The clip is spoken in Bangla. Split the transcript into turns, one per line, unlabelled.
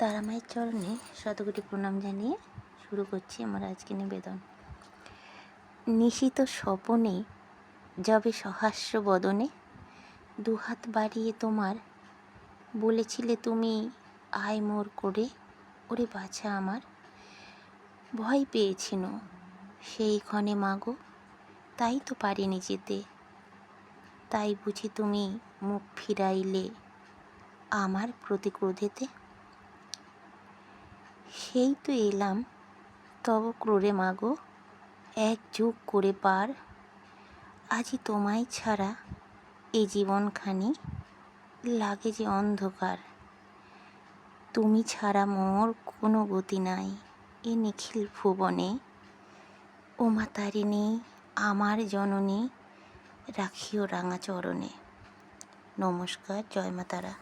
তারামায়ের চরণে শতকোটি প্রণাম জানিয়ে শুরু করছি আমার আজকে নিবেদন। নিশিত স্বপনে যাবে সহাস্য বদনে, দুহাত বাড়িয়ে তোমার বলেছিলে তুমি, আয় মোর করে, ওরে বাছা আমার। ভয় পেয়েছিল সেই ক্ষণে মাগো, তাই তো পারিনি যেতে। তাই বুঝি তুমি মুখ ফিরাইলে আমার প্রতি ক্রোধেতে। সেই তো এলাম তব ক্রোড়ে মাগো, এক যুগ করে পার। আজি তোমায় ছাড়া এই জীবনখানি লাগে যে অন্ধকার। তুমি ছাড়া মোর কোনো গতি নাই এ নিখিল ভুবনে। ও মা তারিণী আমার জননী, রাখিও রাঙা চরণে। নমস্কার, জয় মা তারা।